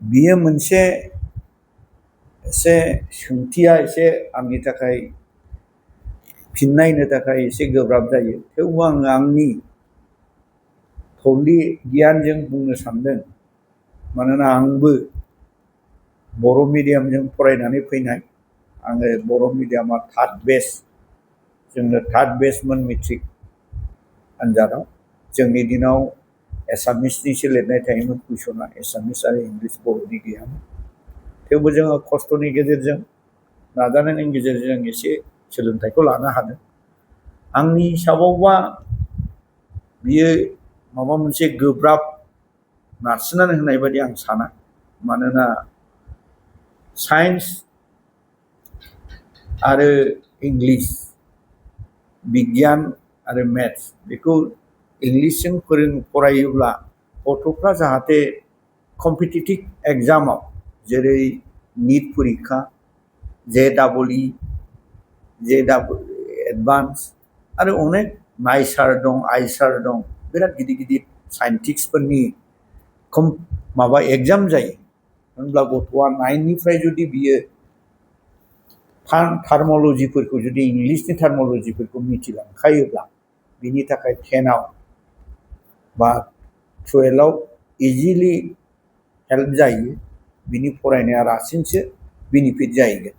बियो मोनसे एसे सोंथिया एसे आंनि थाखाय फिननाय होनो थाखाय एसे गोब्राब जायो। थेवबो आङो आंनि थौले गियानजों बुंनो सानदों। मानोना आंबो बर' मिडियामजों फरायनानै फैनाय। आङो बर' मिडियामा थार्ड बेच, जोंनो थार्ड बेचमोन मेट्रिक आन्जादाव। जोंनि दिनाव एसामिसनिसो लिरनाय थायोमोन कुइसना, एसामिस आरो इंलिस बर'नि गैयामोन। थेवबो जोङो खस्थ'नि गेजेरजों, नाजानायनि गेजेरजों एसे सोलोंथाइखौ लानो हादों। आंनि हिसाबावबा बियो माबा मोनसे गोब्राब नारसिननानै होनाय बायदि आं साना। मानोना साइन्स आरो इंलिस, बिगियान आरो मेथ्स, बेखौ इंलिसजों फरायोब्ला गथ'फ्रा जाहाथे कम्पिटिटिभ एग्जामाव, जेरै निट परिखा, JEE, एडभान्स आरो अनेक नाइसार दं, आइसार दं, बिराद गिदिर गिदिर साइन्टिस्टफोरनि माबा एग्जाम जायो। होनब्ला गथ'आ 9निफ्राय जुदि बियो टार्मोलजिफोरखौ, जुदि इंलिसनि टार्मोलजिफोरखौ मिथिलांखायोब्ला बिनि थाखाय 10आव बा 12आव इजिलि हेल्प जायो। बिनि फरायनाया रासिनसो बेनिफिट जाहैगोन।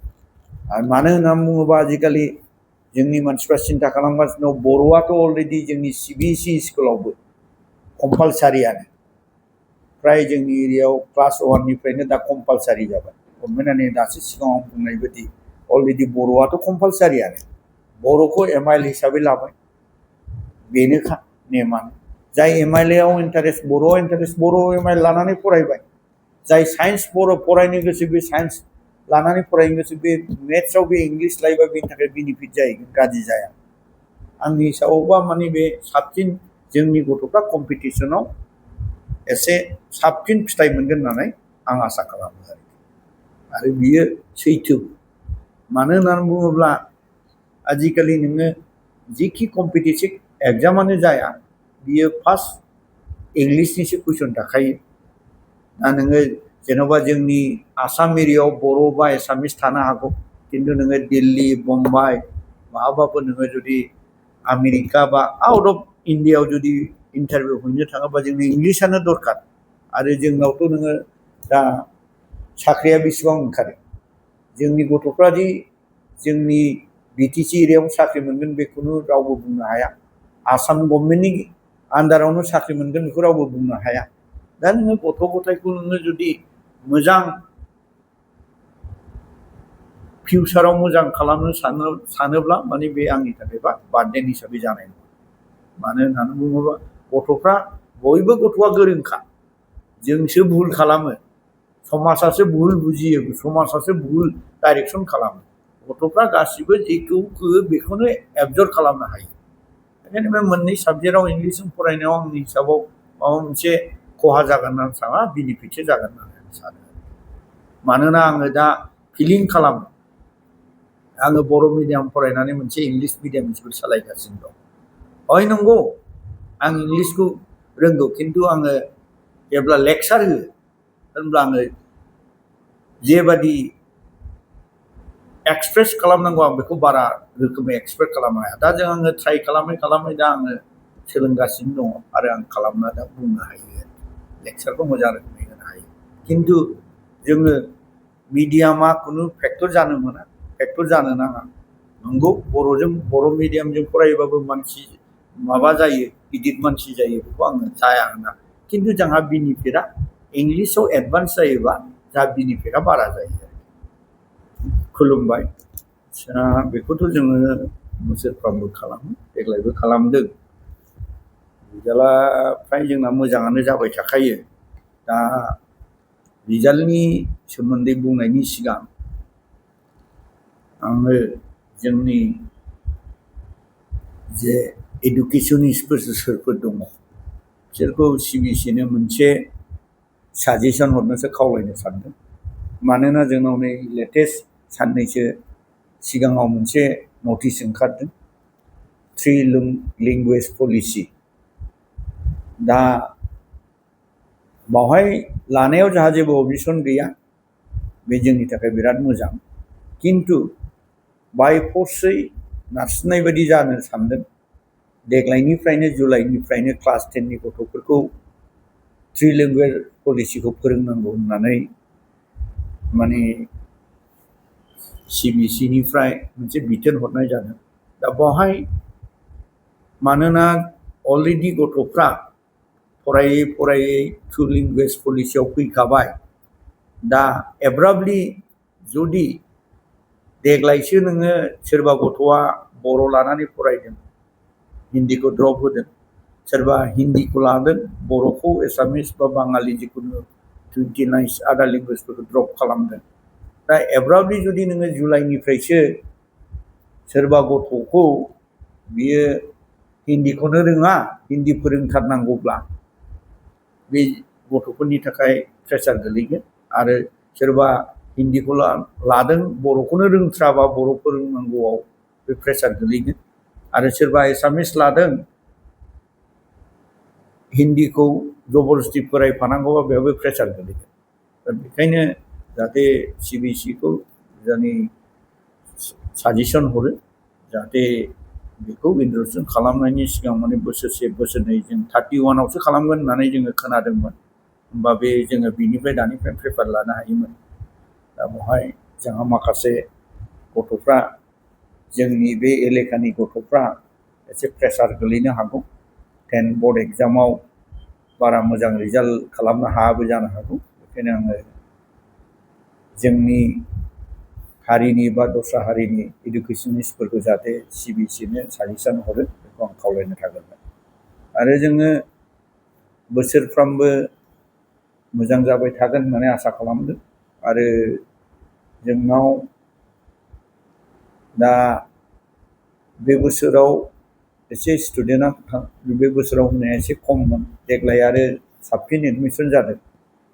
आरो मानो होननानै बुङोबा आजिखालि जोंनि मानसिफ्रा सिन्था खालामगासिनो दं, बर'आथ' अलरेडि जोंनि CBSE स्कुलावबो कम्पालसारियानो। फ्राय जोंनि एरियायाव क्लास 1निफ्रायनो दा कम्पालसारि जाबाय। गभर्नमेन्टआनो दासो सिगाङाव बुंनाय बायदि अलरेडि बर'आथ' कम्पालसारियानो। बर'खौ MIL हिसाबै लाबाय, बेनोखा नेमानो। जाय MILआव इन्टारेस्ट, बर'आव इन्टारेस्ट, बर' MIL लानानै फरायबाय। जाय साइन्स बर' फरायनो गोसो, बे साइन्स लानानै फरायनो गोसो, बे मेथ्सआव बे इंलिस लायोबा बेनि थाखाय बेनिफिट जाहैगोन, गाज्रि जाया। आंनि हिसाबावबा माने बे साबसिन, जोंनि गथ'फ्रा कम्पिटिसनाव एसे साबसिन फिथाइ मोनगोन होननानै आं आसा खालामो आरो बियो सैथो। मानो होननानै बुङोब्ला आजिखालि नोङो जिखि कम्पिटिटिभ एग्जामानो जाया, बियो फार्स्ट इंलिसनिसो कुइसन थाखायो। दा नोङो जेन'बा जोंनि आसाम एरियायाव बर' बा एसामिस थानो हागौ, खिन्थु नोङो दिल्ली, मुम्बाइ माबाबाबो नोङो जुदि आमेरिका बा आउट अफ इन्डियायाव जुदि इन्टारभिउ हैनो थाङोबा जोंनो इंलिसानो दरखार। आरो जोंनावथ' नोङो दा साख्रिया बेसेबां ओंखारो, जोंनि गथ'फ्रा दि जोंनि BTC एरियायाव साख्रि मोनगोन बेखौनो रावबो बुंनो हाया। आसाम गभर्नमेन्टनि आन्दारावनो साख्रि मोनगोन बेखौ रावबो बुंनो हाया। दा नोङो गथ' गथायखौ नोङो जुदि मोजां फिउचाराव मोजां खालामनो सानोब्ला माने बे आंनि थाखायबा बार्डेन हिसाबै जानाय नङा। मानो होननानै बुङोबा गथ'फ्रा, बयबो गथ'आ गोरोंखा, जोंसो भुल खालामो। समाजासो भुल बुजियो, समाजासो भुल डाइरेक्सन खालामो। गथ'फ्रा गासिबो जेखौ होयो बेखौनो एबजर्ब खालामनो हायो। ओंखायनो बे मोननै साबजेक्टआव इंलिसजों फरायनायाव आंनि हिसाबाव माबा मोनसे खहा जागोन होननानै साना, बेनिफिटसो जागोन होननानै सानो। मानोना आङो दा फिलिं खालामो, आङो बर' मिडियाम फरायनानै मोनसे इंलिस मिडियाम स्कुल सालायगासिनो दं। हय नंगौ, आं इंलिसखौ रोंगौ, खिन्थु आङो जेब्ला लेक्सार होयो होनब्ला आङो जेबादि एक्सप्रेस खालामनांगौ आं बेखौ बारा रोखोमै एक्सप्रेस खालामनो हाया। दा आङो ट्राइ खालामै खालामै दा आङो सोलोंगासिनो दङ आरो आं खालामना दा बुंनो हायो, लेक्सारखौ मोजां रोखोमै होनो हायो। खिन्थु जोङो मिडियामा खुनु फेक्टर जानो मोना, फेक्टर जानो नाङा। नंगौ, बर' मिडियामजों फरायोबाबो मानसि माबा जायो, गिदिर मानसि जायो, बेखौ आङो जाया होना। खिन्थु जोंहा बेनिफिटआ इंलिसाव एडभान्स जायोबा जा बेनिफिटआ बारा जायो। खुलुमबाय। बेखौथ' जोङो बोसोरफ्रामबो खालामो, देग्लायबो खालामदों। रिजाल्टआ फ्राय जोंना मोजाङानो जाबाय थाखायो। दा रिजाल्टनि सोमोन्दै बुंनायनि सिगां आङो जोंनि जे इडुकेसनिस्टफोर सोरफोर दङ, बिसोरखौ CBSEनो मोनसे साजेसन हरनोसो खावलायनो सानदों। मानोना जोंनाव नै लेटेस्ट साननैसो सिगाङाव मोनसे नटिस ओंखारदों, 3 लेंगुवेज पलिसि। दा बावहाय लानायाव जोंहा जेबो अबजेक्सन गैया, बे जोंनि थाखाय बिराद मोजां। किन्तु बाय फर्सै नारसिननाय बायदि जानो सानदों। देग्लायनिफ्रायनो जुलाइनिफ्रायनो क्लास 10नि गथ'फोरखौ ट्रिलिंगुवेल पलिसिखौ फोरोंनांगौ होननानै माने CBSEनिफ्राय मोनसे बिथोन हरनाय जादों। दा बावहाय मानोना अलरेडि गथ'फ्रा फरायै फरायै टु लेंगुवेज पलिसियाव फैखाबाय, दा एब्राबलि जुदि देग्लायसो नोङो सोरबा गथ'आ बर' लानानै फरायदों, हिन्दीखौ ड्रप होदों, सोरबा हिन्दीखौ लादों, बर'खौ एसामिस बा बाङालि जिखुनु 29 आदार लेंगुवेजफोरखौ ड्रप खालामदों। दा एब्राबलि जुदि नोङो जुलाइनिफ्रायसो सोरबा गथ'खौ बियो हिन्दीखौनो रोङा, हिन्दी फोरोंथारनांगौब्ला बे गथ'फोरनि थाखाय प्रेसार गोलैगोन। आरो सोरबा हिन्दीखौ लादों, बर'खौनो रोंथ्राबा बर' फोरोंनांगौआव बे प्रेसार गोलैगोन। आरो सोरबा एसामिस लादों, हिन्दीखौ जबरदस्ति फरायफानांगौबा बेयावबो प्रेसार गोलैगोन। दा बेखायनो जाहाथे CBSEखौ जोंनि साजेसन हरो, जाहाथे बेखौ इन्ट्रडक्सन खालामनायनि सिगां माने बोसोरसे बोसोरनै जों 31आवसो खालामगोन होननानै जोङो खोनादोंमोन। होमबा बे जोङो बिनिफ्राय दानिफ्राय प्रिपेयार लानो हायोमोन। दा बेवहाय जोंहा माखासे गथ'फ्रा, जोंनि बे एलेकानि गथ'फ्रा एसे प्रेसार गोलैनो हागौ। 10 बोर्ड एग्जामाव बारा मोजां रिजाल्ट खालामनो हायाबो जानो हागौ। बेखायनो आङो जोंनि हारिनि बा दस्रा हारिनि इडुकेसनिस्टफोरखौ जाहाथे CBSEनो साजेसन हरो, बेखौ आं खावलायनो थागोन। आरो जोङो बोसोरफ्रामबो मोजां जाबाय थागोन होननानै आसा खालामदों। आरो जोंनाव दा बे बोसोराव एसे स्टुडेन्टआ बे बोसोराव होनाया एसे खममोन। देग्लाय आरो साबसिन एडमिसन जादों।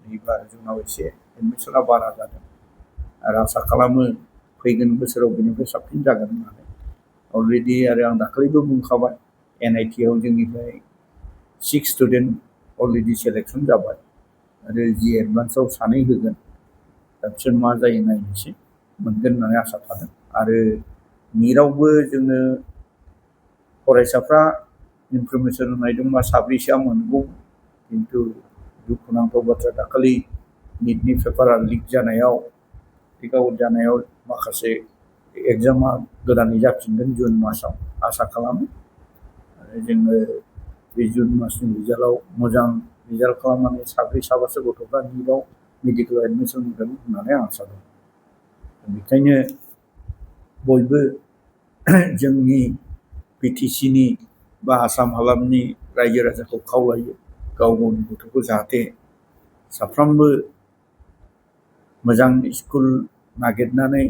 एबार जोंनाव एसे एडमिसना बारा जादों आरो आसा खालामो फैगोन बोसोराव बेनिफ्राय साबसिन जागोन होननानै। अलरेडि आरो आं दाखालिबो बुंखाबाय, NITआव जोंनिफ्राय 6 स्टुडेन्ट अलरेडि सेलेक्सन जाबाय आरो जि एडभान्सआव 2 होगोन। दा बिसोर मा जायो नायनोसै, मोनगोन होननानै आसा थादों। आरो निटआवबो जोङो फरायसाफ्रा इनफरमेसन होनाय दंबा 7सोआ मोनगौ। किन्तु दुखुनांथाव बाथ्रा, दाखालि निटनि पेपारा लिक आउट जानायाव माखासे एग्जामा गोदानै जाफिनगोन जुन मासाव आसा खालामो। आरो जोङो बे जुन मासनि रिजाल्टआव मोजां रिजाल्ट खालामनानै 7-8 गथ'फ्रा निटआव मेडिकेल एडमिसन मोनगोन होननानै आं आसा दं। बेखायनो बयबो जोंनि BTCनि बा आसाम हालामनि रायजो राजाखौ खावलायो, गाव गावनि गथ'खौ जाहाथे साफ्रोमबो मोजां स्कुल नागिरनानै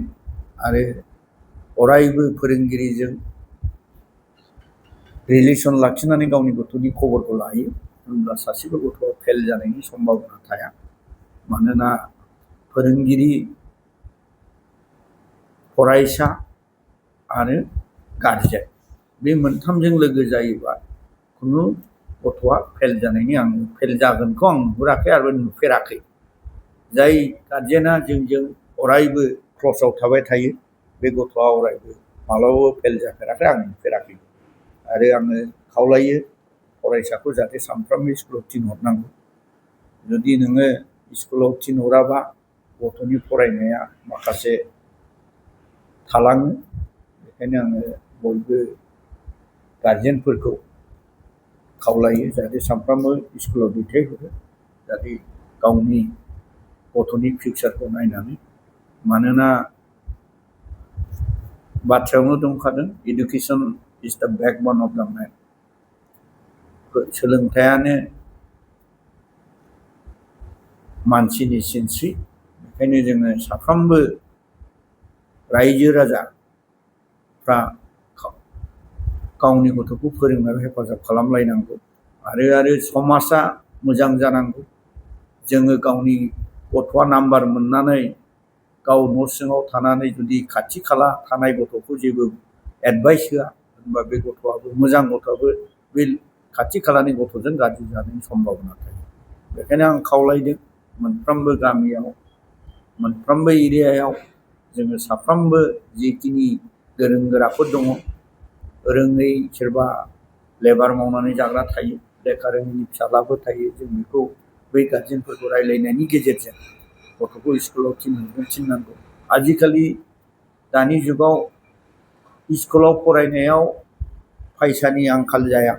आरो अरायबो फोरोंगिरिजों रिलेसन लाखिनानै गावनि गथ'नि खबरखौ लायो। होनब्ला सासेबो गथ'आ फेल जानायनि सम्भाबना थाया। मानोना फोरोंगिरि, फरायसा आरो गारजेन बे मोनथामजों लोगो जायोबा खुनु गथ'आ फेल जानायनि आं फेल जागोनखौ आं नुहुराखै आरो नुफेराखै। जाय गारजेना जोंजों अरायबो क्लसआव थाबाय थायो, बे गथ'आ अरायबो माब्लाबाबो फेल जाफेराखै, आं नुफेराखै। आरो आङो खावलायो फरायसाखौ जाहाथे सानफ्रोमबो स्कुलाव थिनहरनांगौ। जुदि नोङो स्कुलाव थिनहराबा गथ'नि फरायनाया माखासे थालाङो। बेखायनो आङो बयबो गारजेनफोरखौ खावलायो जाहाथे सानफ्रोमबो स्कुलाव दैथायहरो, जाहाथे गावनि गथ'नि फिउचारखौ नायनानै। मानोना बाथ्रायावनो दंखादों, education is the बेकबोन of the मेन। सोलोंथायानो मानसिनि सिनस्रि। बेखायनो जोङो साफ्रोमबो रायजो राजाफ्रा गावनि गथ'खौ फोरोंनायाव हेफाजाब खालामलायनांगौ। आरो समाजा मोजां जानांगौ। जोङो गावनि गथ'आ नाम्बार मोननानै गाव न' सिङाव थानानै जुदि खाथि खाला थानाय गथ'खौ जेबो एडभाइस होआ, होनबा बे गथ'आबो मोजां गथ'आबो बे खाथि खालानि गथ'जों गाज्रि जानायनि सम्भाबना थायो। बेखायनो आं खावलायदों मोनफ्रोमबो गामियाव मोनफ्रोमबो एरियायाव जोङो साफ्रोमबो जिखिनि गोरों गोराफोर दङ, रोङै सोरबा लेबार मावनानै जाग्रा थायो, लेखा रोङैनि फिसालाबो थायो, जों बेखौ बै गार्जेनफोरखौ रायलायनायनि गेजेरजों गथ'खौ स्कुलाव थिननांगौ। आजिखालि दानि जुगाव स्कुलाव फरायनायाव फैसानि आंखाल जाया।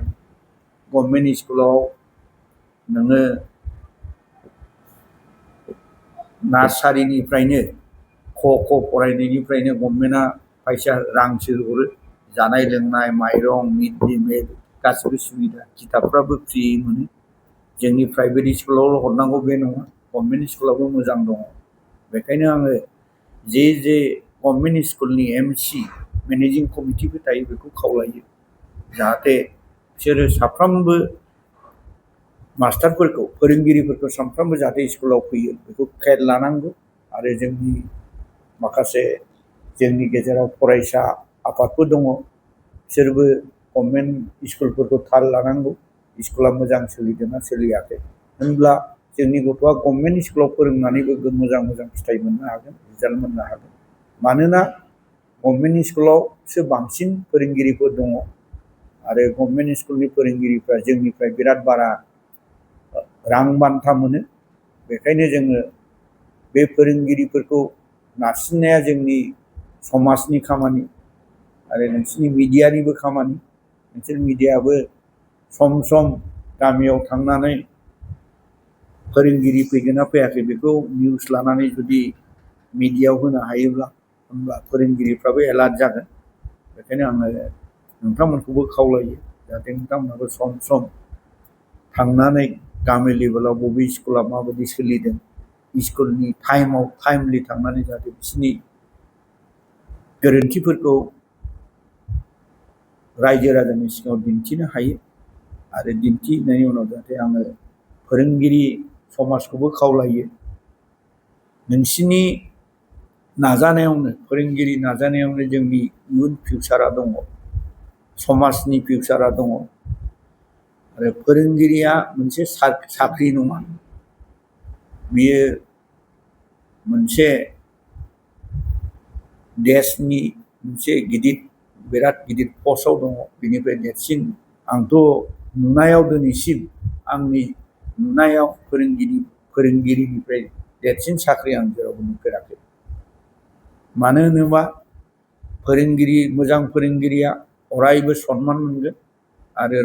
गभर्नमेन्ट स्कुलाव नोङो नार्सारिनिफ्रायनो क फरायनायनिफ्रायनो गभर्नमेन्टआ फैसा रांसो हरो। जानाय लोंनाय, माइरं, मिड डे मिल गासिबो सुबिदा, किताबफ्राबो फ्रि मोनो। जोंनि प्राइभेट स्कुलावल' हरनांगौ बे नङा, गभर्नमेन्ट स्कुलावबो मोजां दङ। बेखायनो आङो जे गभर्नमेन्ट स्कुलनि MC मेनेजिं कमिटिफोर थायो बेखौ खावलायो जाहाथे बिसोरो साफ्रोमबो मास्टारफोरखौ, फोरोंगिरिफोरखौ सानफ्रोमबो जाहाथे स्कुलाव फैयो बेखौ केयार लानांगौ। आरो जोंनि माखासे जोंनि गेजेराव फरायसा आफादफोर दङ, बिसोरबो गभर्नमेन्ट स्कुलफोरखौ थाल लानांगौ। स्कुला मोजां सोलिदोंना सोलियाखै, होनब्ला जोंनि गथ'आ गभर्नमेन्ट स्कुलाव फोरोंनानैबो मोजां मोजां फिथाइ मोननो हागोन, रिजाल्ट मोननो हागोन। मानोना गभर्नमेन्ट स्कुलावसो बांसिन फोरोंगिरिफोर दङ आरो गभर्नमेन्ट स्कुलनि फोरोंगिरिफ्रा जोंनिफ्राय बिराद बारा रां बान्था मोनो। बेखायनो जोङो बे फोरोंगिरिफोरखौ नारसिननाया जोंनि समाजनि खामानि आरो नोंसिनि मिडियानिबो खामानि। नोंसोर मिडियाबो सम सम गामियाव थांनानै फोरोंगिरि फैगोन ना फैयाखै बेखौ निउस लानानै जुदि मिडियायाव होनो हायोब्ला होनब्ला फोरोंगिरिफ्राबो एलार्ट जागोन। बेखायनो आङो नोंथांमोनखौबो खावलायो जाहाथे नोंथांमोनाबो सम सम थांनानै गामि लेभेलाव बबे स्कुला माबायदि सोलिदों, स्कुलनि टाइमाव टाइमलि थांनानै जाहाथे बिसोरनि गोरोन्थिफोरखौ रायजो राजानि सिगाङाव दिन्थिनो हायो। आरो दिन्थिनायनि उनाव जाहाथे आङो फोरोंगिरि समाजखौबो खावलायो, नोंसिनि नाजानायावनो, फोरोंगिरि नाजानायावनो जोंनि इयुन फिउचारा दङ, समाजनि फिउचारा दङ। आरो फोरोंगिरिया मोनसे साख्रि नङा, बियो मोनसे देशनि मोनसे बिराद गिदिर पस्टआव दङ। बिनिफ्राय देरसिन आंथ' नुनायाव दिनैसिम आंनि नुनायाव फोरोंगिरिनिफ्राय देरसिन साख्रि आं जेरावबो नुफेराखै। मानो होनोबा मोजां फोरोंगिरिया अरायबो सनमान मोनगोन आरो